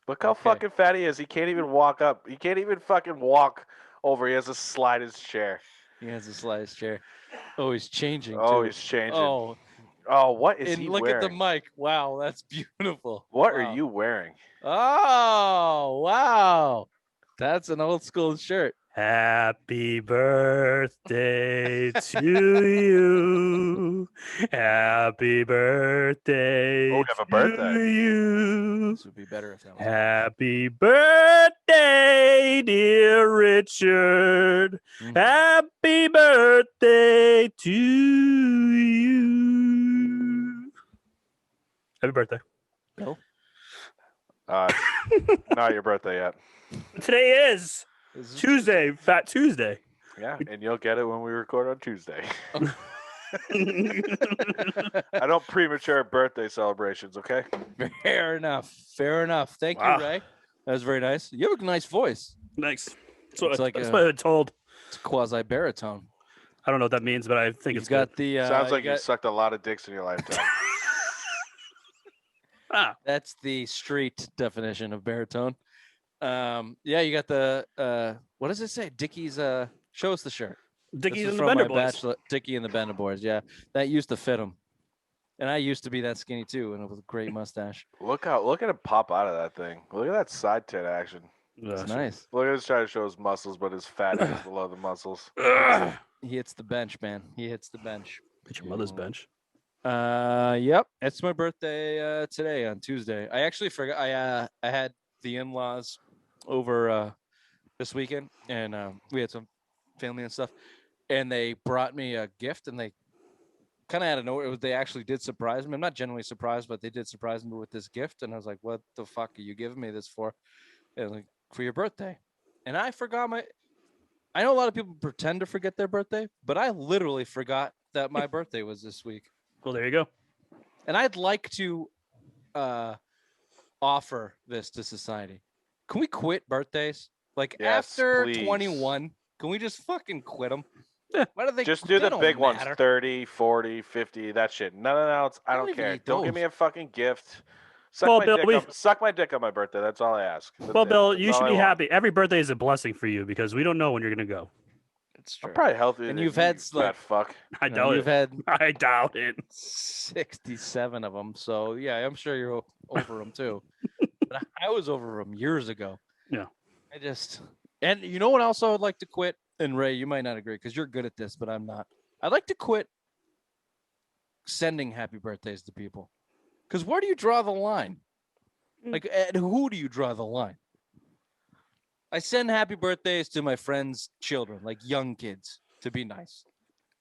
Look how fucking fat he is. He can't even walk up. He can't even fucking walk over. He has to slide his chair. He has to slide his chair. Oh, he's changing Oh, too. he's changing. Oh, Oh, what is and he look wearing? at the mic. Wow, that's beautiful. What Wow. are you wearing? Oh, wow. That's an old school shirt. Happy birthday to you. Happy birthday Oh, we have a birthday. to you. This would be better if that was. Happy birthday, dear Richard. Mhm. Happy birthday to you. Happy birthday. Bill? Not your birthday yet. Today is Tuesday, Fat Tuesday. Yeah, and you'll get it when we record on Tuesday. I don't premature birthday celebrations, okay? Fair enough. Fair enough. Thank Wow. you, Ray. That was very nice. You have a nice voice. Nice. It's like that's what I told. It's quasi baritone. I don't know what that means, but I think You've it's got good. the. Sounds like you sucked a lot of dicks in your lifetime. That's the street definition of baritone. Yeah, you got the. What does it say? Dickie's. Show us the shirt. Dickie's This is and the from Bender my Boys. bachelor, Dickie and the Bender Boys. Yeah, that used to fit him. And I used to be that skinny too, and with a great mustache. Look at him pop out of that thing. Look at that side tit action. It's nice. Look at him trying to show his muscles, but his fat is below the muscles. He hits the bench, man. He hits the bench. Hit your mother's bench. Yep. It's my birthday today on Tuesday. I actually forgot. I had the in-laws over this weekend, and we had some family and stuff, and they brought me a gift, and they kind of out of nowhere. They actually did surprise me. I'm not generally surprised, but they did surprise me with this gift, and I was like, "What the fuck are you giving me this for?" And like, for your birthday, and I forgot my. I know a lot of people pretend to forget their birthday, but I literally forgot that my birthday was this week. Well, there you go. And I'd like to offer this to society. Can we quit birthdays? Like after please. 21, can we just fucking quit them? Why do they just do the big ones, matter. 30, 40, 50, that shit. None of else. I don't care. Don't give me a fucking gift. Suck my dick on my birthday. That's all I ask. Well, Bill, you should be happy. Every birthday is a blessing for you because we don't know when you're going to go. It's true. I'm probably healthier and than you've had fat fuck. I doubt you've it. I doubt it. 67 of them. So, yeah, I'm sure you're over them too. But I was over them years ago. Yeah. And you know what else I would like to quit? And Ray, you might not agree because you're good at this, but I'm not. I'd like to quit sending happy birthdays to people. Because where do you draw the line? Like, at who do you draw the line? I send happy birthdays to my friends' children, like young kids, to be nice.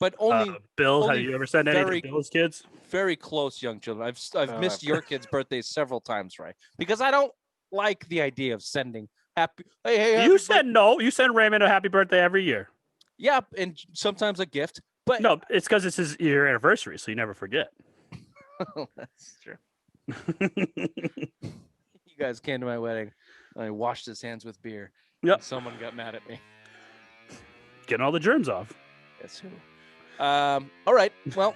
But only Bill, have you ever sent any to Bill's kids? Very close young children. I've missed your kids' birthdays several times, right? Because I don't like the idea of sending happy. Hey, you said no. You send Raymond a happy birthday every year. Yeah, and sometimes a gift. But no, it's because it's your anniversary, so you never forget. That's true. You guys came to my wedding. I washed his hands with beer. Yep. Someone got mad at me. Getting all the germs off. Guess who? All right. Well,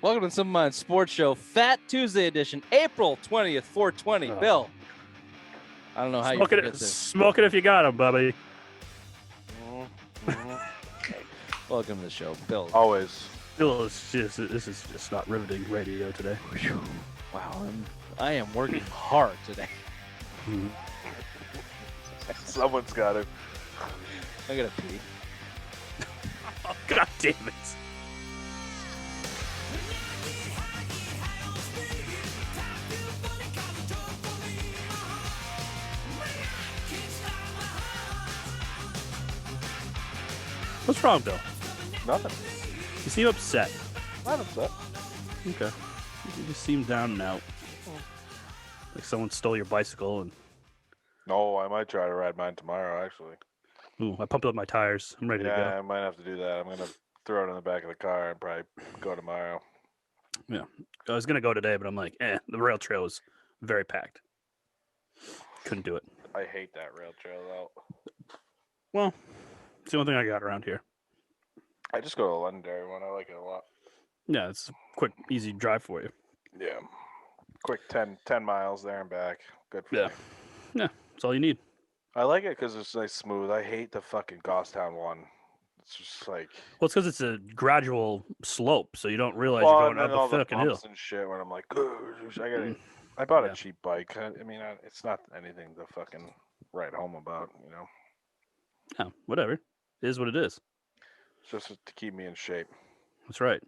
welcome to Some Mind Sports Show, Fat Tuesday edition, April 20th, 420. Bill, I don't know how you forget this. Smoke it if you got them, Bubby. Welcome to the show, Bill. Always. Bill is this is just not riveting radio today. Wow, I am working hard today. Someone's got it. I gotta pee. Oh, God damn it. What's wrong, Bill? Nothing. You seem upset. Not upset. Okay. You just seem down and out. Like someone stole your bicycle and... No, I might try to ride mine tomorrow, actually. Ooh, I pumped up my tires. I'm ready to go. Yeah, I might have to do that. I'm going to throw it in the back of the car and probably go tomorrow. Yeah. I was going to go today, but I'm like, the rail trail is very packed. Couldn't do it. I hate that rail trail, though. Well, it's the only thing I got around here. I just go to the Londonderry one. I like it a lot. Yeah, it's a quick, easy drive for you. Yeah. Quick 10 miles there and back. Good for you. Yeah, that's all you need. I like it because it's nice smooth. I hate the fucking Goffstown one. It's just like. Well, it's because it's a gradual slope, so you don't realize Well, you're going and then up a all the fucking hill. bumps and shit when I'm like, I bought Yeah. a cheap bike. I mean, it's not anything to fucking write home about, you know. Yeah, whatever. It is what it is. It's just to keep me in shape. That's right.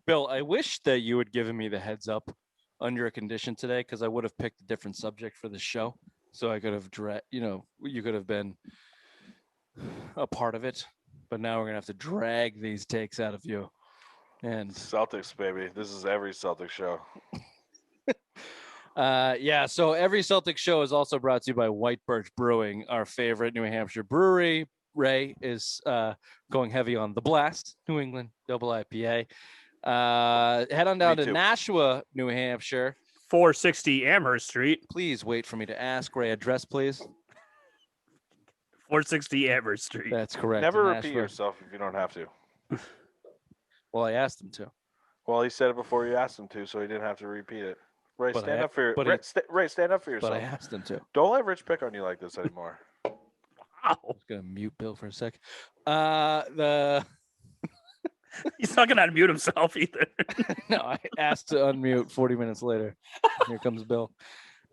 Bill, I wish that you had given me the heads up under a condition today because I would have picked a different subject for the show. So I could have, you could have been a part of it. But now we're going to have to drag these takes out of you. And Celtics, baby. This is every Celtics show. yeah, so every Celtics show is also brought to you by White Birch Brewing, our favorite New Hampshire brewery. Ray is going heavy on the Blast, New England double IPA. Head on down to Nashua, New Hampshire. 460 Amherst Street. Please wait for me to ask. Ray, address, please. 460 Amherst Street. That's correct. Never repeat yourself if you don't have to. Well, I asked him to. Well, he said it before you asked him to, so he didn't have to repeat it. Ray, stand up for yourself. But I asked him to. Don't let Rich pick on you like this anymore. Wow. I'm just gonna mute Bill for a sec. He's not gonna unmute himself either. No, I asked to unmute 40 minutes later. Here comes Bill.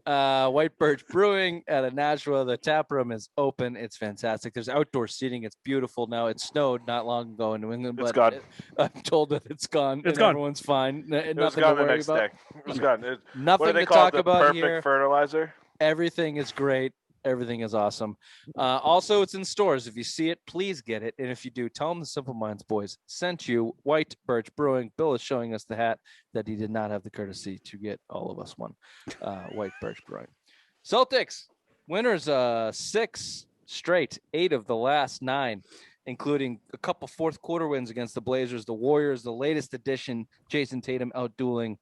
White Birch Brewing out of Nashua. The tap room is open. It's fantastic. There's outdoor seating. It's beautiful. Now it snowed not long ago in New England, It's but gone. I'm told that it's gone. It's gone. Everyone's fine. It was gone the next day. It was gone. Nothing what do they to call talk it? The about perfect here. fertilizer. Everything is great. Everything is awesome. Also, it's in stores. If you see it, please get it. And if you do, tell them the Simple Minds boys sent you. White Birch Brewing. Bill is showing us the hat that he did not have the courtesy to get all of us one. White Birch Brewing. Celtics winners 6 straight, 8 of the last 9, including a couple fourth quarter wins against the Blazers, the Warriors, the latest addition, Jason Tatum outdueling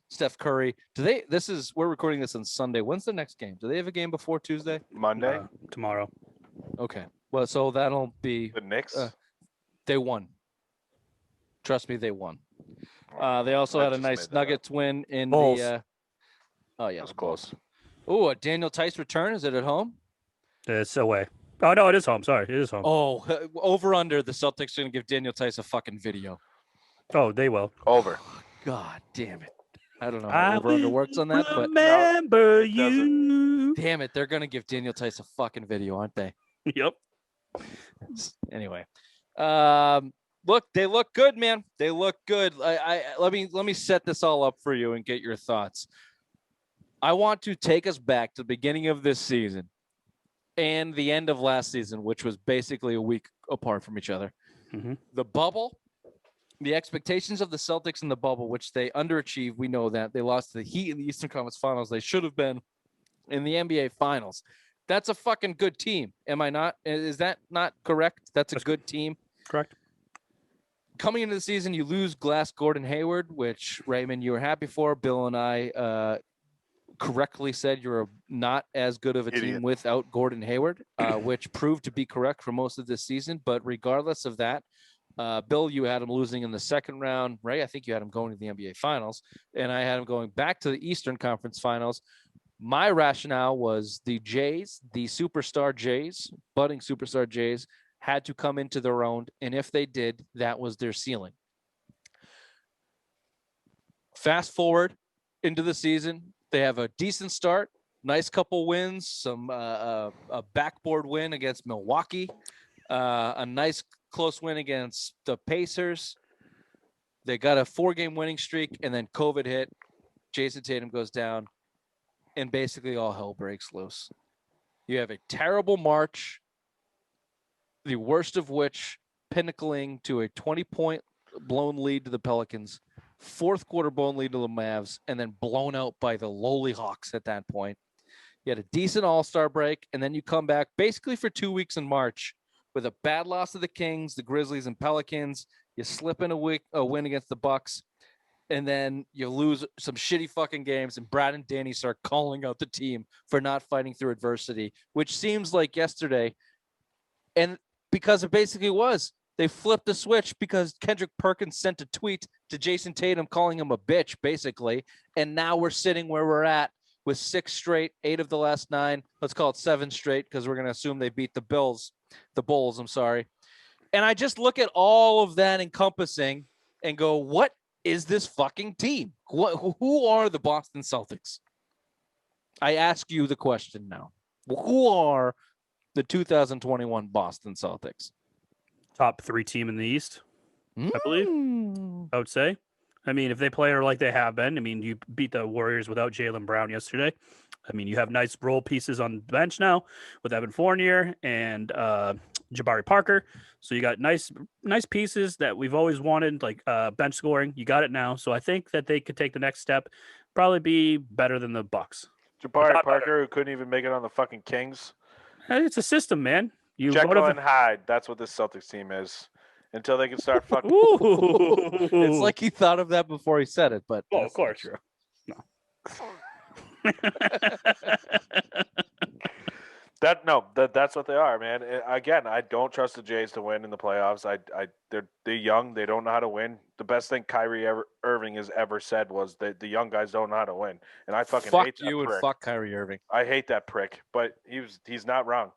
Steph Curry. We're recording this on Sunday. When's the next game? Do they have a game before Tuesday? Monday. Tomorrow. Okay. Well, so that'll be The Knicks. They won. Trust me, they won. They also had a nice Nuggets win in Bulls. the. Oh yeah, That was close. Oh, a Daniel Tice return. Is it at home? It's away. Oh no, it is home. Sorry, it is home. Oh, over under. The Celtics are gonna give Daniel Tice a fucking video. Oh, they will. Over. God damn it! I don't know how over under works on that, but remember you. damn it, they're gonna give Daniel Tice a fucking video, aren't they? Yep. Anyway, look, they look good, man. They look good. Let me set this all up for you and get your thoughts. I want to take us back to the beginning of this season and the end of last season, which was basically a week apart from each other. Mm-hmm. The bubble, the expectations of the Celtics in the bubble, which they underachieved. We know that. They lost to the Heat in the Eastern Conference Finals. They should have been in the NBA Finals. That's a fucking good team. Am I not? Is that not correct? That's a good team. Correct. Coming into the season, you lose Glass Gordon Hayward, which, Raymond, you were happy for. Bill and I correctly said you're not as good of a team without Gordon Hayward, which proved to be correct for most of this season. But regardless of that, Bill, you had him losing in the second round. Ray, I think you had him going to the NBA Finals, and I had him going back to the Eastern Conference Finals. My rationale was the Jays, the superstar Jays, budding superstar Jays, had to come into their own, and if they did, that was their ceiling. Fast forward into the season, they have a decent start, nice couple wins, some a backboard win against Milwaukee, a nice close win against the Pacers. They got a 4-game winning streak, and then COVID hit. Jason Tatum goes down, and basically all hell breaks loose. You have a terrible March, the worst of which pinnacling to a 20-point blown lead to the Pelicans, fourth quarter blown lead to the Mavs, and then blown out by the lowly Hawks at that point. You had a decent all-star break, and then you come back basically for 2 weeks in March with a bad loss to the Kings, the Grizzlies, and Pelicans. You slip in a win against the Bucks, and then you lose some shitty fucking games, and Brad and Danny start calling out the team for not fighting through adversity, which seems like yesterday. And because it basically was. They flipped the switch because Kendrick Perkins sent a tweet to Jason Tatum calling him a bitch, basically. And now we're sitting where we're at with 6 straight, 8 of the last 9. Let's call it 7 straight because we're going to assume they beat the Bulls. I'm sorry. And I just look at all of that encompassing and go, what is this fucking team? Who are the Boston Celtics? I ask you the question now. Who are the 2021 Boston Celtics? Top 3 team in the East, I believe. I would say. I mean, if they play like they have been, I mean, you beat the Warriors without Jaylen Brown yesterday. I mean, you have nice role pieces on the bench now with Evan Fournier and Jabari Parker. So you got nice pieces that we've always wanted, like bench scoring. You got it now. So I think that they could take the next step, probably be better than the Bucks. Jabari Parker, who couldn't even make it on the fucking Kings. It's a system, man. Jekyll and Hyde. That's what this Celtics team is. Until they can start fucking. It's like he thought of that before he said it, but of course, true. No. That's what they are, man. Again, I don't trust the Jays to win in the playoffs. They're young. They don't know how to win. The best thing Kyrie Irving has ever said was that the young guys don't know how to win, and I fucking hate that you prick. And fuck Kyrie Irving. I hate that prick, but he's not wrong.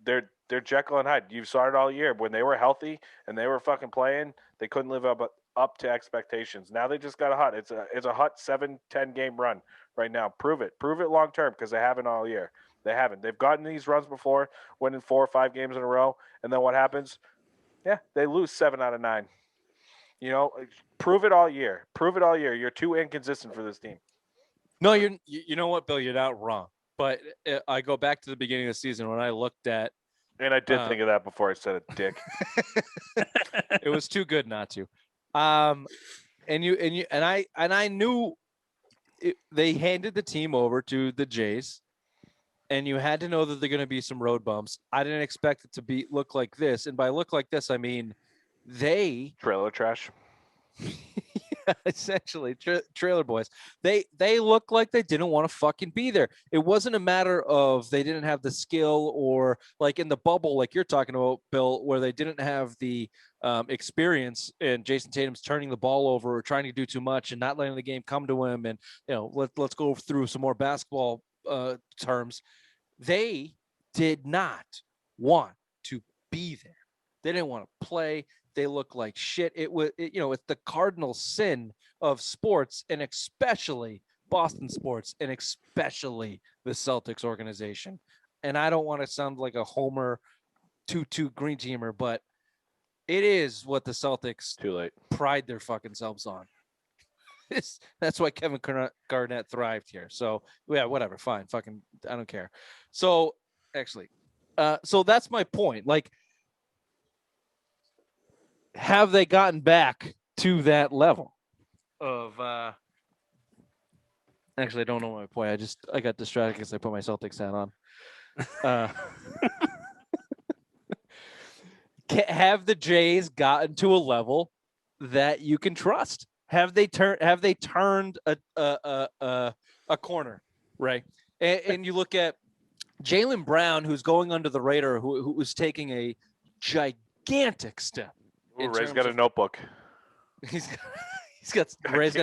They're Jekyll and Hyde. You saw it all year. When they were healthy and they were fucking playing, they couldn't live up to expectations. Now they just got hot. It's a hot 7-10 game run right now. Prove it long term, because they haven't all year. They haven't. They've gotten these runs before, winning 4 or 5 games in a row, and then what happens? Yeah, they lose 7 out of 9. You know, prove it all year. You're too inconsistent for this team. No, you know what, Bill? You're not wrong. But I go back to the beginning of the season when I looked at. And I did think of that before I said it, dick. It was too good not to. And I knew they handed the team over to the Jays, and you had to know that they're going to be some road bumps. I didn't expect it to look like this, and by look like this, I mean they trailer trash. Yeah, essentially, trailer boys. They look like they didn't want to fucking be there. It wasn't a matter of they didn't have the skill, or like in the bubble, like you're talking about, Bill, where they didn't have the experience, and Jason Tatum's turning the ball over or trying to do too much and not letting the game come to him. And let's go through some more basketball terms. They did not want to be there. They didn't want to play. They look like shit. It's the cardinal sin of sports, and especially Boston sports, and especially the Celtics organization. And I don't want to sound like a homer 2-2 green teamer, but it is what the Celtics pride their fucking selves on. That's why Kevin Garnett thrived here. So yeah, whatever, fine, fucking, I don't care. So actually, so that's my point. Like, have they gotten back to that level of actually, I don't know my point. I got distracted because I put my Celtics hat on. Have the Jays gotten to a level that you can trust? Have they turned a corner, right? And you look at Jaylen Brown, who's going under the radar, who was taking a gigantic step. Ray's got a notebook. Ray's got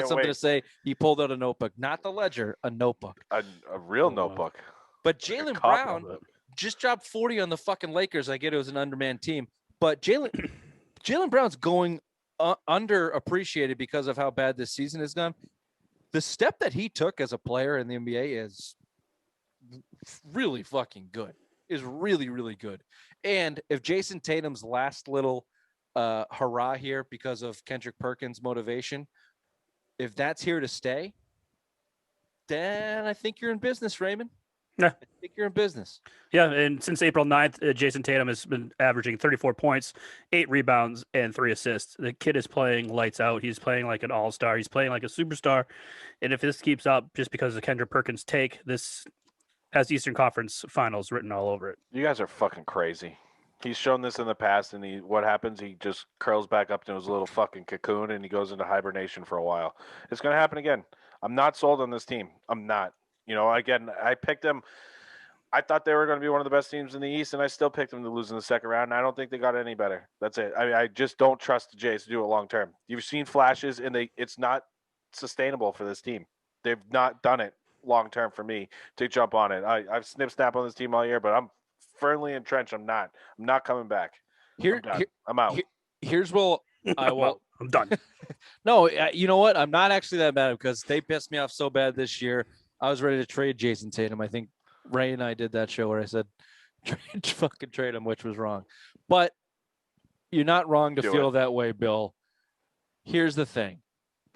something to say. He pulled out a notebook, not the ledger, a notebook, a real notebook. But Jaylen Brown just dropped 40 on the fucking Lakers. I get it was an undermanned team, but Jaylen Brown's going underappreciated because of how bad this season has gone. The step that he took as a player in the NBA is really fucking good. Is really, really good. And if Jason Tatum's last little hurrah here because of Kendrick Perkins' motivation, if that's here to stay, then I think you're in business, Raymond. Yeah. I think you're in business. Yeah, and since April 9th, Jason Tatum has been averaging 34 points, 8 rebounds, and 3 assists. The kid is playing lights out. He's playing like an all-star. He's playing like a superstar. And if this keeps up just because of Kendrick Perkins' take, this has Eastern Conference Finals written all over it. You guys are fucking crazy. He's shown this in the past, and what happens? He just curls back up to his little fucking cocoon, and he goes into hibernation for a while. It's going to happen again. I'm not sold on this team. I'm not. Again, I picked them. I thought they were going to be one of the best teams in the East, and I still picked them to lose in the second round. And I don't think they got any better. That's it. I just don't trust the Jays to do it long term. You've seen flashes, and it's not sustainable for this team. They've not done it. long term for me to jump on it. I've snap on this team all year, but I'm firmly entrenched. I'm not coming back. I'm done. I'm out. Here's what I will. I'm done. No, you know what? I'm not actually that mad because they pissed me off so bad this year. I was ready to trade Jason Tatum. I think Ray and I did that show where I said, fucking trade him, which was wrong. But you're not wrong to feel that way, Bill. Here's the thing.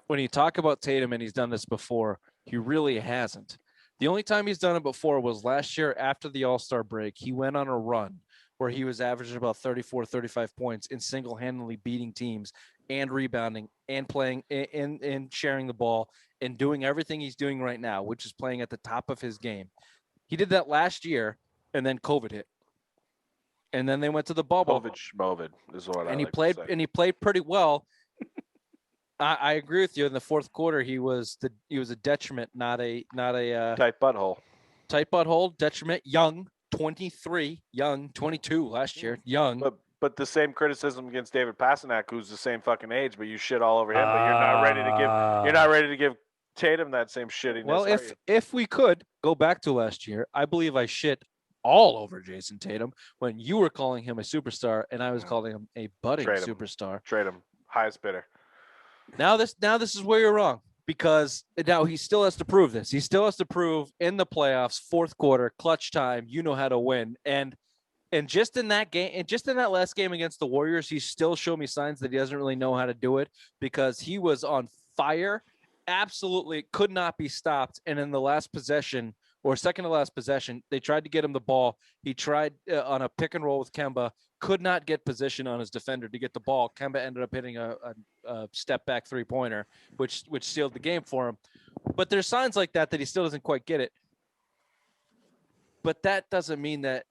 When you talk about Tatum, and he's done this before, he really hasn't. The only time he's done it before was last year after the All-Star break. He went on a run where he was averaging about 34, 35 points and single-handedly beating teams and rebounding and playing and sharing the ball and doing everything he's doing right now, which is playing at the top of his game. He did that last year, and then COVID hit. And then they went to the bubble. COVID is what and I he like played to say. and he played pretty well. I agree with you. In the fourth quarter, he was a detriment, not a Tight butthole. Tight butthole, detriment. Young, 23, young, 22 last year, young. But the same criticism against David Pasternak, who's the same fucking age, but you shit all over him. But you're not ready to give Tatum that same shittiness. Well, if we could go back to last year, I believe I shit all over Jason Tatum when you were calling him a superstar and I was calling him a budding superstar. Trade him, highest bidder. Now this is where you're wrong, because now he still has to prove this. He still has to prove in the playoffs, fourth quarter, clutch time, you know how to win. And just in that game, and just in that last game against the Warriors, he still showed me signs that he doesn't really know how to do it, because he was on fire, absolutely could not be stopped. And in the last possession, or second to last possession, they tried to get him the ball. He tried on a pick and roll with Kemba, could not get position on his defender to get the ball. Kemba ended up hitting a step back 3-pointer, which sealed the game for him. But there's signs like that he still doesn't quite get it. But that doesn't mean that.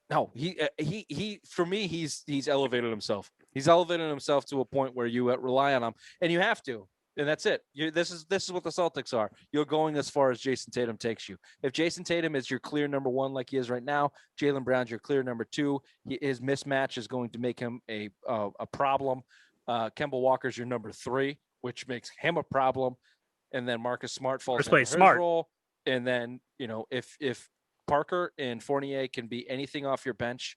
No, he for me, he's elevated himself. He's elevated himself to a point where you rely on him, and you have to. And that's it. This is what the Celtics are. You're going as far as Jason Tatum takes you. If Jason Tatum is your clear number one, like he is right now, Jaylen Brown's your clear number two. His mismatch is going to make him a problem. Kemba Walker's your number three, which makes him a problem. And then Marcus Smart falls into his role. And then, if Parker and Fournier can be anything off your bench,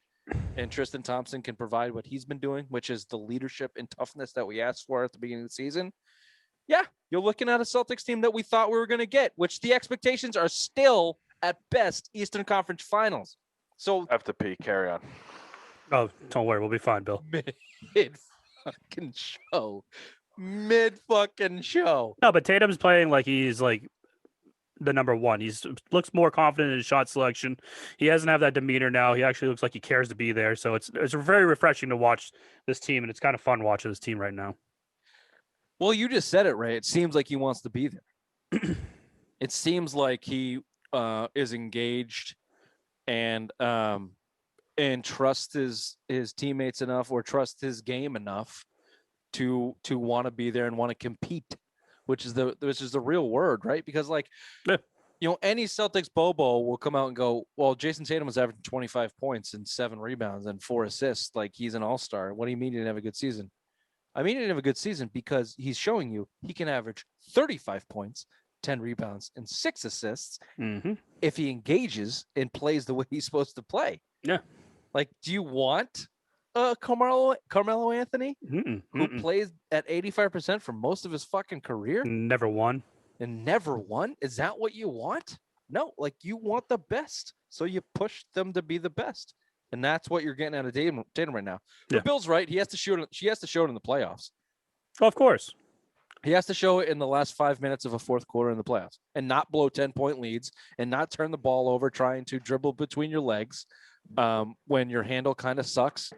and Tristan Thompson can provide what he's been doing, which is the leadership and toughness that we asked for at the beginning of the season. Yeah, you're looking at a Celtics team that we thought we were going to get, which the expectations are still, at best, Eastern Conference Finals. So I have to pee. Carry on. Oh, don't worry. We'll be fine, Bill. Mid-fucking show. No, but Tatum's playing like he's like the number one. He's looks more confident in his shot selection. He doesn't have that demeanor now. He actually looks like he cares to be there. So it's very refreshing to watch this team, and it's kind of fun watching this team right now. Well, you just said it, Ray. It seems like he wants to be there. It seems like he is engaged and trust his teammates enough, or trust his game enough to want to be there and want to compete, which is the real word, right? Because any Celtics Bobo will come out and go, well, Jason Tatum was averaging 25 points and 7 rebounds and 4 assists. Like, he's an all-star. What do you mean he didn't have a good season? I mean, he didn't have a good season because he's showing you he can average 35 points, 10 rebounds, and 6 assists if he engages and plays the way he's supposed to play. Yeah. Like, do you want Carmelo Anthony, who plays at 85% for most of his fucking career? Never won. And never won? Is that what you want? No, like, you want the best. So you push them to be the best. And that's what you're getting out of Tatum right now. But Yeah. Bill's right. He has to show it in the playoffs. Oh, of course. He has to show it in the last 5 minutes of a fourth quarter in the playoffs, and not blow 10-point leads, and not turn the ball over trying to dribble between your legs when your handle kind of sucks.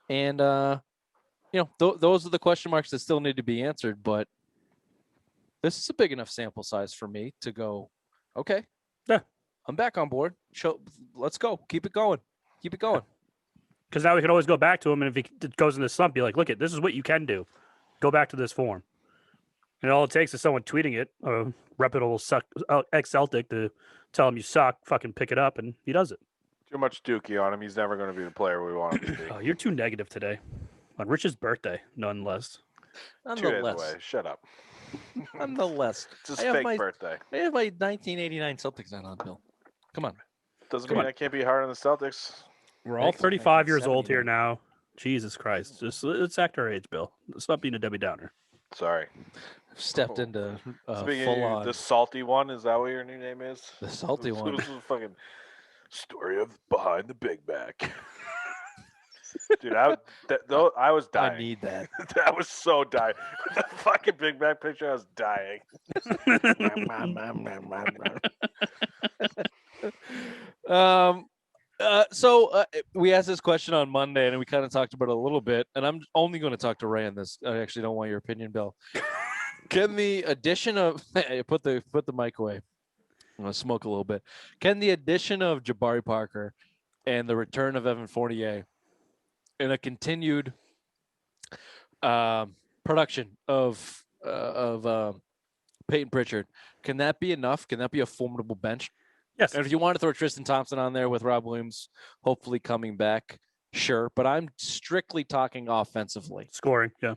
And, those are the question marks that still need to be answered. But this is a big enough sample size for me to go, okay, yeah, I'm back on board. Let's go. Keep it going. Because now we can always go back to him, and if he goes in the slump, be like, look, this is what you can do. Go back to this form. And all it takes is someone tweeting it, a reputable ex-Celtic, to tell him you suck, fucking pick it up, and he does it. Too much dookie on him. He's never going to be the player we want him to be. Oh, you're too negative today. On Rich's birthday, nonetheless. 2 days away. Shut up. Nonetheless, It's his I have fake birthday. I have my 1989 Celtics on Bill. Come on. Doesn't mean I can't be hard on the Celtics. We're all Thanks, 35 years old 1979. here now. Jesus Christ. Just let's act our age, Bill. Let's not being a Debbie Downer. Sorry. Stepped into Speaking full of on the salty one, is that what your new name is? the salty one. This is a fucking story of behind the Big Mac. Dude, I was dying. I need that. I was so dying. The fucking Big Mac picture, I was dying. So we asked this question on Monday, and we kind of talked about it a little bit. And I'm only going to talk to Ray on this. I actually don't want your opinion, Bill. Can the addition of put the mic away? I'm gonna smoke a little bit. Can the addition of Jabari Parker and the return of Evan Fournier and a continued production of Peyton Pritchard, can that be enough? Can that be a formidable bench? Yes. And if you want to throw Tristan Thompson on there with Rob Williams, hopefully coming back, sure. But I'm strictly talking offensively. Scoring, yeah.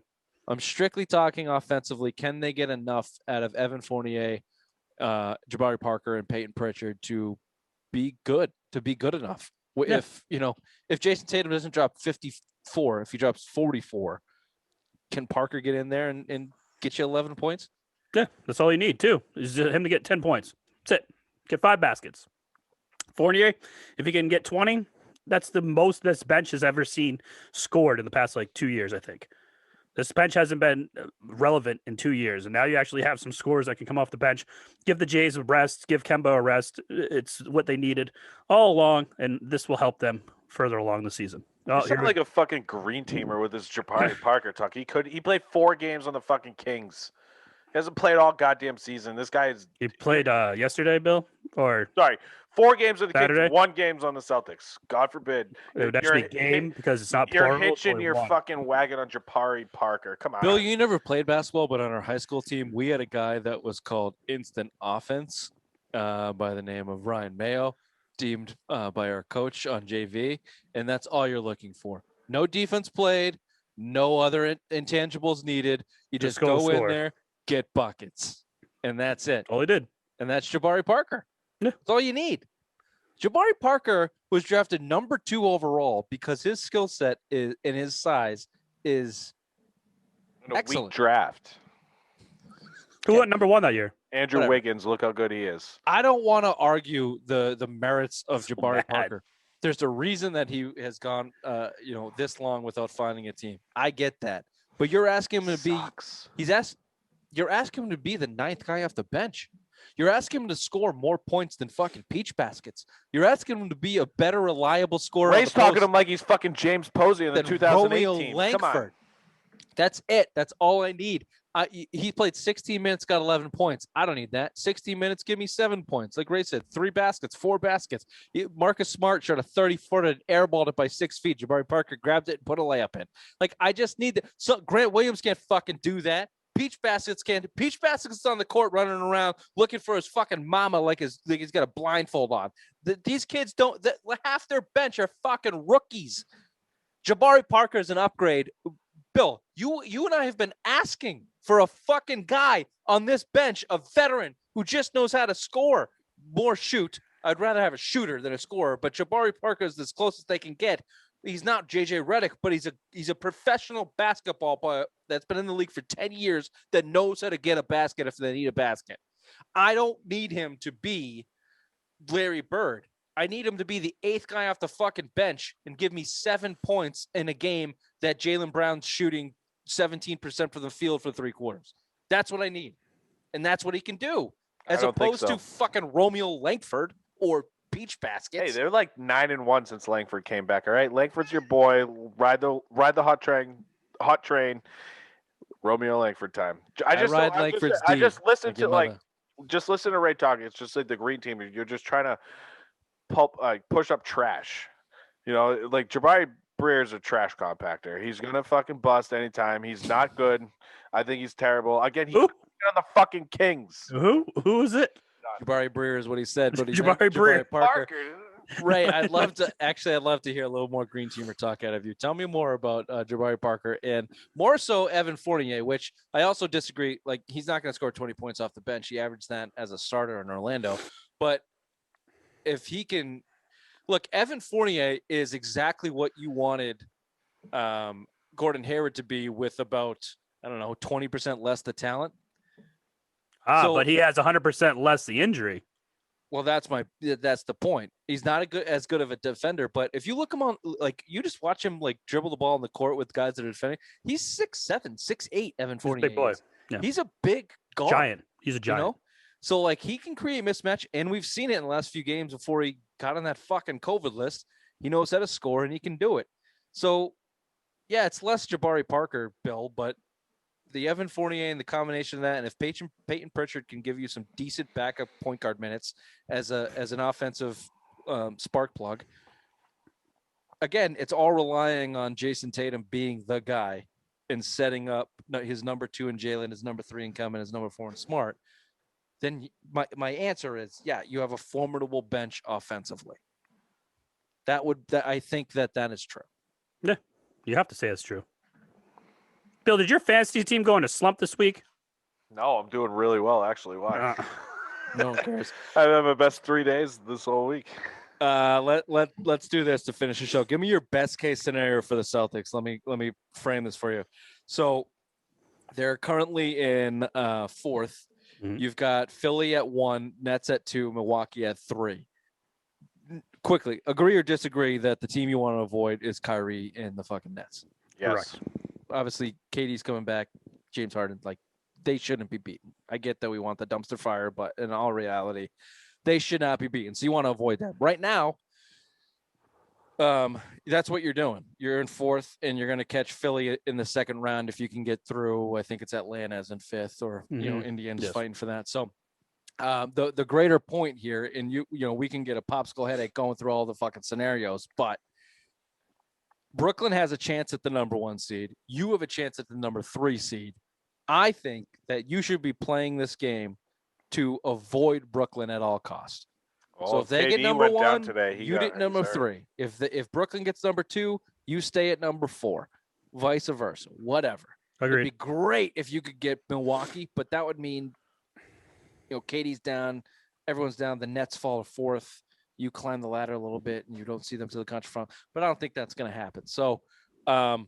I'm strictly talking offensively. Can they get enough out of Evan Fournier, Jabari Parker, and Peyton Pritchard to be good enough? Yeah. If Jason Tatum doesn't drop 54, if he drops 44, can Parker get in there and get you 11 points? Yeah, that's all you need, too, is him to get 10 points. That's it. Get 5 baskets. Fournier, if he can get 20, that's the most this bench has ever seen scored in the past, 2 years, I think. This bench hasn't been relevant in 2 years, and now you actually have some scorers that can come off the bench. Give the Jays a rest. Give Kemba a rest. It's what they needed all along, and this will help them further along the season. You sound like a fucking green teamer with this Jabari Parker talk. He played 4 games on the fucking Kings. He hasn't played all goddamn season. This guy is. He played yesterday, Bill, or sorry, 4 games with the Saturday? Kings, 1 game's on the Celtics. God forbid. it would actually be game because it's not You're plural. hitching your fucking wagon on Jabari Parker. Come on, Bill, you never played basketball, but on our high school team, we had a guy that was called Instant Offense by the name of Ryan Mayo, deemed by our coach on JV, and that's all you're looking for. No defense played, no other intangibles needed. You just go in there, get buckets, and that's it. All he did. And that's Jabari Parker. Yeah. That's all you need. Jabari Parker was drafted number 2 overall because his skill set is and his size is excellent. Weak draft. Who went number 1 that year? Andrew Wiggins. Look how good he is. I don't want to argue the merits of So Jabari bad. Parker. There's a reason that he has gone this long without finding a team. I get that. But you're asking him to be you're asking him to be the 9th guy off the bench. You're asking him to score more points than fucking peach baskets. You're asking him to be a better reliable scorer. Ray's talking to him like he's fucking James Posey in the 2008 Romeo team. Langford. Come on. That's it. That's all I need. He played 16 minutes, got 11 points. I don't need that. 16 minutes, give me 7 points. Like Ray said, 3 baskets, 4 baskets. Marcus Smart shot a 30-footer, airballed it by 6 feet. Jabari Parker grabbed it and put a layup in. Like, I just need that. So Grant Williams can't fucking do that. Peach Baskets can't. Peach Baskets is on the court running around looking for his fucking mama like he's got a blindfold on. These kids don't. Half their bench are fucking rookies. Jabari Parker is an upgrade. Bill, you and I have been asking for a fucking guy on this bench, a veteran who just knows how to score, more shoot. I'd rather have a shooter than a scorer, but Jabari Parker is as close as they can get. He's not JJ Redick, but he's a professional basketball player that's been in the league for 10 years that knows how to get a basket if they need a basket. I don't need him to be Larry Bird. I need him to be the 8th guy off the fucking bench and give me 7 points in a game that Jaylen Brown's shooting 17% from the field for 3 quarters. That's what I need. And that's what he can do. As opposed to fucking Romeo Langford or Peach Baskets. Hey, they're like 9-1 since Langford came back. All right, Langford's your boy. Ride the hot train. Romeo Langford time. I just listen to Ray talking. It's just like the green team. You're just trying to push up trash. Like Jabari Breer's a trash compactor. He's gonna fucking bust anytime. He's not good. I think he's terrible. Again, he's on the fucking Kings. Who is it? Jabari Breer is what he said, but he's Jabari Breer. Parker. Ray, I'd love to hear a little more green teamer talk out of you. Tell me more about Jabari Parker and more so Evan Fournier, which I also disagree. Like, he's not going to score 20 points off the bench. He averaged that as a starter in Orlando. But if he can look, Evan Fournier is exactly what you wanted Gordon Hayward to be, with about, I don't know, 20% less the talent. But he has 100% less the injury. Well, that's the point. He's not as good of a defender, but if you look him on, like, you just watch him like dribble the ball in the court with guys that are defending. He's 6'7", 6'8". Evan Fournier. He's a big boy. Yeah. He's a big guard. Giant. He's a giant. You know? So, like, he can create mismatch, and we've seen it in the last few games before he got on that fucking COVID list. He knows how to score, and he can do it. So, yeah, it's less Jabari Parker, Bill, but the Evan Fournier and the combination of that, and if Peyton Pritchard can give you some decent backup point guard minutes as an offensive spark plug, again, it's all relying on Jason Tatum being the guy and setting up his number 2 in Jalen, his number 3 in Kevin, his number 4 in Smart. Then my answer is, yeah, you have a formidable bench offensively. I think that is true. Yeah, you have to say it's true. Bill, did your fantasy team go into slump this week? No, I'm doing really well, actually. Why? No one cares. I have my best 3 days this whole week. Let's do this to finish the show. Give me your best case scenario for the Celtics. Let me frame this for you. So they're currently in 4th. Mm-hmm. You've got Philly at 1, Nets at 2, Milwaukee at 3. Quickly, agree or disagree that the team you want to avoid is Kyrie and the fucking Nets? Yes. Correct. Obviously, KD's coming back. James Harden, like, they shouldn't be beaten. I get that we want the dumpster fire, but in all reality, they should not be beaten. So you want to avoid that. Right now, that's what you're doing. You're in 4th, and you're going to catch Philly in the second round if you can get through. I think it's Atlanta's in 5th, or Indiana's fighting for that. So the greater point here, and we can get a popsicle headache going through all the fucking scenarios, but Brooklyn has a chance at the number 1 seed. You have a chance at the number 3 seed. I think that you should be playing this game to avoid Brooklyn at all costs. Well, so if they get number 1, today, you get number 3. If Brooklyn gets number 2, you stay at number 4. Vice versa. Whatever. Agreed. It'd be great if you could get Milwaukee, but that would mean, KD's down, everyone's down, the Nets fall to 4th. You climb the ladder a little bit, and you don't see them to the conference final. But I don't think that's going to happen. So, is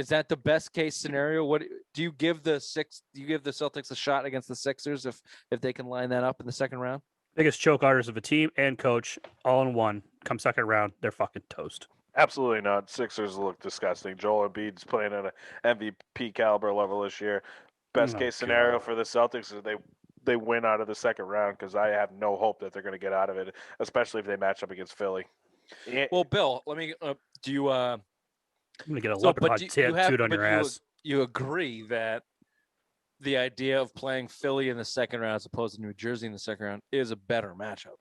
that the best case scenario? What do you give the Celtics a shot against the Sixers if they can line that up in the second round? Biggest choke artists of a team and coach all in one. Come second round, they're fucking toast. Absolutely not. Sixers look disgusting. Joel Embiid's playing at an MVP caliber level this year. Best case scenario for the Celtics is they win out of the second round, because I have no hope that they're going to get out of it, especially if they match up against Philly. Well, Bill, let me do you I'm going to get a leopard hot tattooed on your ass. You agree that the idea of playing Philly in the second round as opposed to New Jersey in the second round is a better matchup?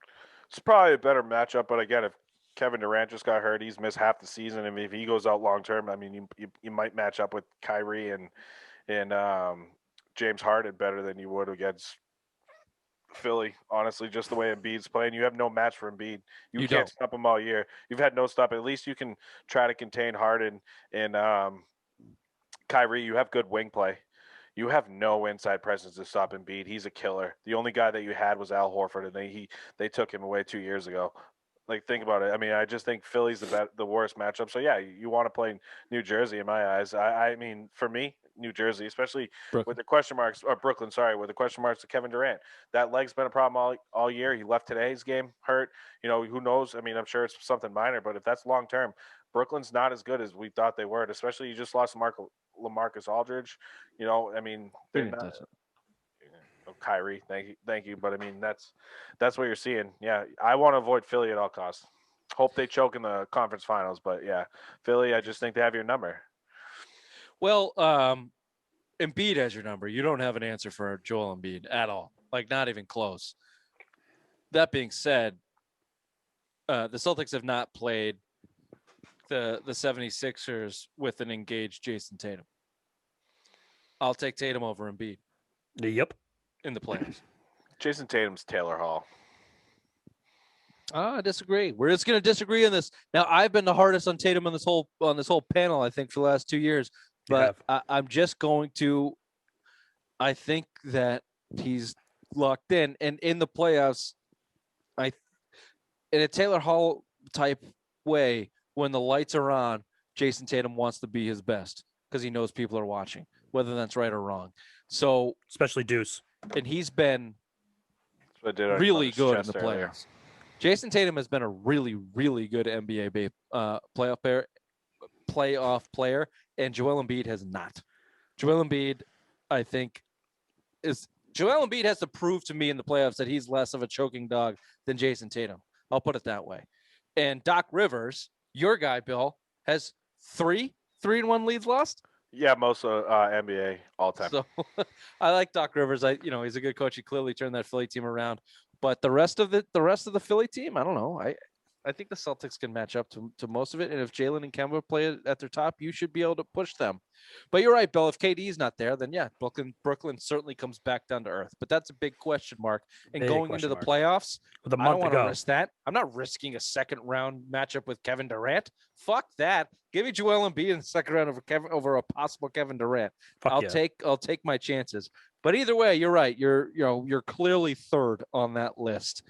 It's probably a better matchup, but again, if Kevin Durant just got hurt, he's missed half the season. I mean, if he goes out long term, I mean, you might match up with Kyrie and James Harden better than you would against Philly, honestly, just the way Embiid's playing. You have no match for Embiid. You can't stop him all year. You've had no stop. At least you can try to contain Harden and Kyrie. You have good wing play. You have no inside presence to stop Embiid. He's a killer. The only guy that you had was Al Horford, and they took him away 2 years ago. Like, think about it. I mean, I just think Philly's the worst matchup. So, yeah, you want to play New Jersey in my eyes. I mean, for me, New Jersey, especially with the question marks, or Brooklyn, sorry, with the question marks to Kevin Durant. That leg's been a problem all year. He left today's game hurt. Who knows? I mean, I'm sure it's something minor, but if that's long term, Brooklyn's not as good as we thought they were, especially you just lost LaMarcus Aldridge. I mean, they're not. Kyrie, thank you. But I mean, that's what you're seeing. Yeah, I want to avoid Philly at all costs. Hope they choke in the conference finals, but yeah, Philly, I just think they have your number. Well, Embiid has your number. You don't have an answer for Joel Embiid at all, like not even close. That being said, the Celtics have not played the 76ers with an engaged Jason Tatum. I'll take Tatum over Embiid. Yep. In the playoffs. Jason Tatum's Taylor Hall. I disagree. We're just going to disagree on this. Now, I've been the hardest on Tatum on this whole panel, I think, for the last 2 years. But I'm just going to. I think that he's locked in, and in the playoffs, in a Taylor Hall type way, when the lights are on, Jason Tatum wants to be his best because he knows people are watching, whether that's right or wrong. So, especially Deuce, and he's been really good in the playoffs. Earlier. Jason Tatum has been a really, really good NBA playoff player, and Joel Embiid has not. Joel Embiid, I think, Joel Embiid has to prove to me in the playoffs that he's less of a choking dog than Jason Tatum. I'll put it that way. And Doc Rivers, your guy, Bill, has 3-1 leads lost. Yeah, most of NBA all time. So I like Doc Rivers. He's a good coach. He clearly turned that Philly team around. But the rest of the Philly team, I don't know. I think the Celtics can match up to most of it. And if Jalen and Kemba play at their top, you should be able to push them. But you're right, Bill. If KD's not there, then yeah, Brooklyn certainly comes back down to earth. But that's a big question mark. And going into the playoffs, I don't want to risk that. I'm not risking a second round matchup with Kevin Durant. Fuck that. Give me Joel Embiid in the second round over a possible Kevin Durant. I'll take my chances. But either way, you're right. You're clearly third on that list.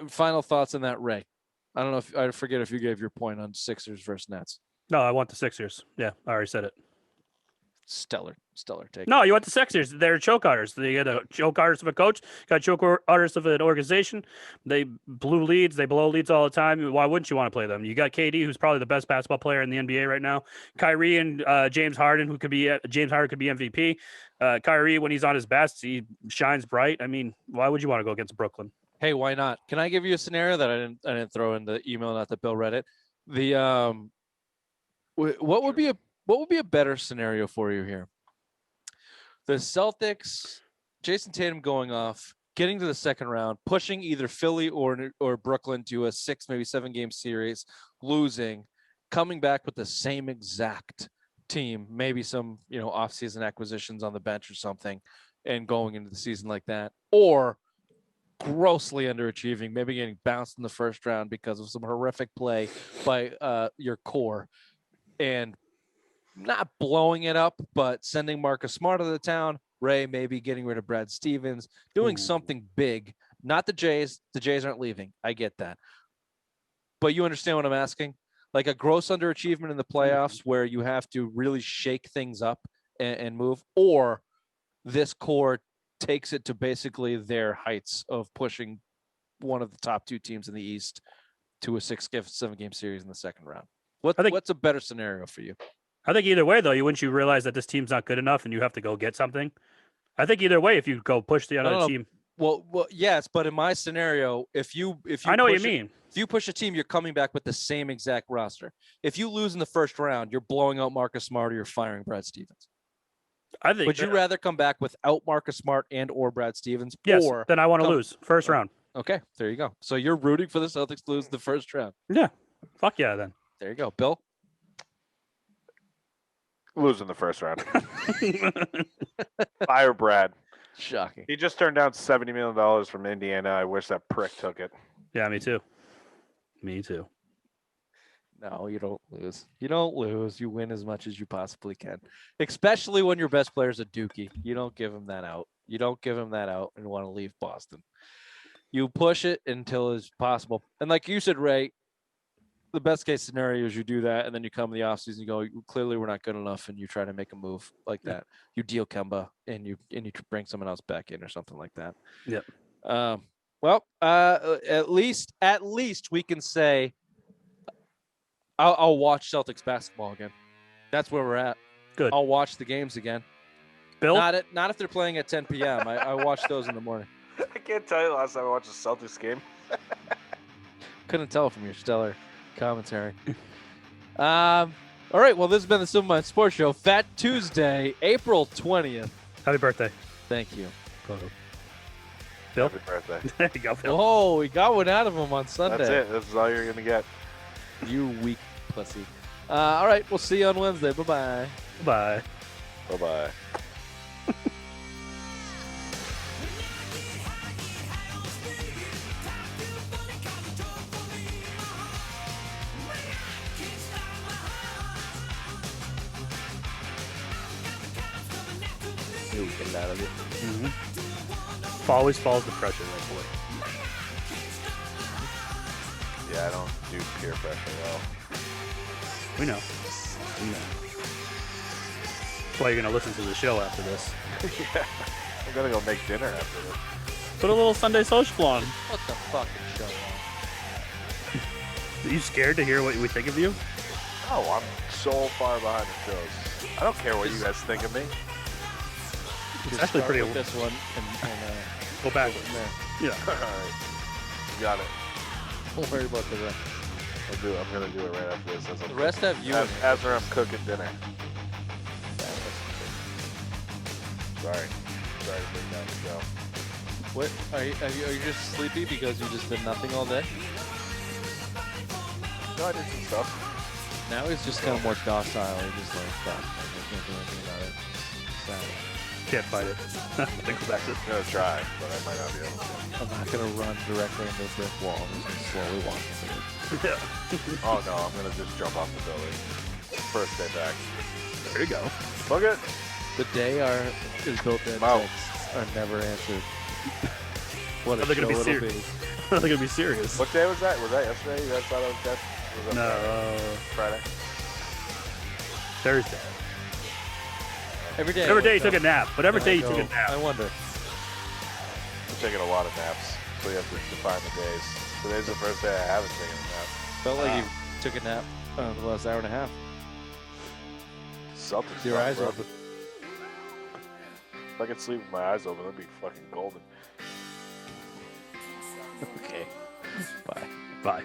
Final thoughts on that, Ray? I don't know if I forget if you gave your point on Sixers versus Nets. No, I want the Sixers. Yeah, I already said it. Stellar take. No, you want the Sixers. They're choke artists. They got a choke artist of a coach, got choke artists of an organization. They blow leads all the time. Why wouldn't you want to play them? You got KD, who's probably the best basketball player in the NBA right now. Kyrie and James Harden, who could be MVP. Kyrie, when he's on his best, he shines bright. I mean, why would you want to go against Brooklyn? Hey, why not? Can I give you a scenario that I didn't throw in the email, not that Bill read it? The what would be a better scenario for you here? The Celtics, Jason Tatum going off, getting to the second round, pushing either Philly or Brooklyn to a 6, maybe 7 game series, losing, coming back with the same exact team, maybe some off-season acquisitions on the bench or something, and going into the season like that, or grossly underachieving, maybe getting bounced in the first round because of some horrific play by your core, and not blowing it up, but sending Marcus Smart out of the town. Ray maybe getting rid of Brad Stevens, doing something big. Not the Jays. The Jays aren't leaving. I get that. But you understand what I'm asking? Like a gross underachievement in the playoffs where you have to really shake things up and move, or this core takes it to basically their heights of pushing one of the top 2 teams in the East to a 7 game series in the second round. What's a better scenario for you? I think either way, though, wouldn't you realize that this team's not good enough and you have to go get something? I think either way, if you go push the other team. Well, yes, but in my scenario, if you I know what you mean. If you push a team, you're coming back with the same exact roster. If you lose in the first round, you're blowing out Marcus Smart or you're firing Brad Stevens. I think. Would you rather come back without Marcus Smart and or Brad Stevens? Yes. Then I want to lose first round. Okay, there you go. So you're rooting for the Celtics to lose the first round. Yeah. Fuck yeah, then. There you go, Bill. Losing the first round. Fire Brad. Shocking. He just turned down $70 million from Indiana. I wish that prick took it. Yeah, me too. Me too. No, you don't lose. You don't lose. You win as much as you possibly can, especially when your best player is a Dookie. You don't give him that out. You don't give him that out and want to leave Boston. You push it until it's possible. And like you said, Ray, the best case scenario is you do that, and then you come in the offseason, you go, clearly we're not good enough, and you try to make a move like that. You deal Kemba, and you bring someone else back in or something like that. Yep. Well, at least we can say I'll watch Celtics basketball again. That's where we're at. Good. I'll watch the games again. Bill? Not if they're playing at 10 p.m. I watch those in the morning. I can't tell you the last time I watched a Celtics game. Couldn't tell from your stellar commentary. All right. Well, this has been the Silver Mind Sports Show. Fat Tuesday, April 20th. Happy birthday. Thank you. Bill? Happy birthday. There you go, Bill. Oh, we got one out of him on Sunday. That's it. This is all you're going to get. You weak pussy. All right. We'll see you on Wednesday. Bye-bye. Bye. Bye-bye. new weekend out of you. Always follows the pressure, right, boy. Yeah, I don't do peer pressure well. We know. That's why you're gonna listen to the show after this. Yeah, I'm gonna go make dinner after this. Put a little Sunday social on. What the fucking show on? Are you scared to hear what we think of you? Oh, I'm so far behind the shows. I don't care what you guys think of me. It's Just actually start pretty. with this one and Go backwards. from there. Yeah. All right, got it. Don't worry about the rest. I'm gonna do it right after this. The rest have you. as I'm cooking dinner. Sorry to bring down the show. What are you just sleepy because you just did nothing all day? No, I did some stuff. Now he's just kind of more docile. He's just like, fuck, I can't do anything about it. Sad. Can't fight it. Think back to I'm gonna try, but I might not be able to. I'm not gonna run directly into a brick wall. I'm just gonna slowly walk into it. Yeah. Oh no, I'm gonna just jump off the building. First day back. There you go. Look at The day our is built in Wow. are never answered. What a Are they show gonna be it'll serious? be. They're gonna be serious. what day was that? Was that yesterday? You guys thought it was that? Was that No, Friday? Thursday. Every day. Whatever I day you wake took a up nap. Whatever and day I you took a go, nap. I wonder. I'm taking a lot of naps, so you have to define the days. Today's the first day I haven't taken a nap. Felt like you took a nap the last hour and a half. Celtics. Your suck, eyes bro. open. If I could sleep with my eyes open, that'd be fucking golden. Okay. Bye. Bye.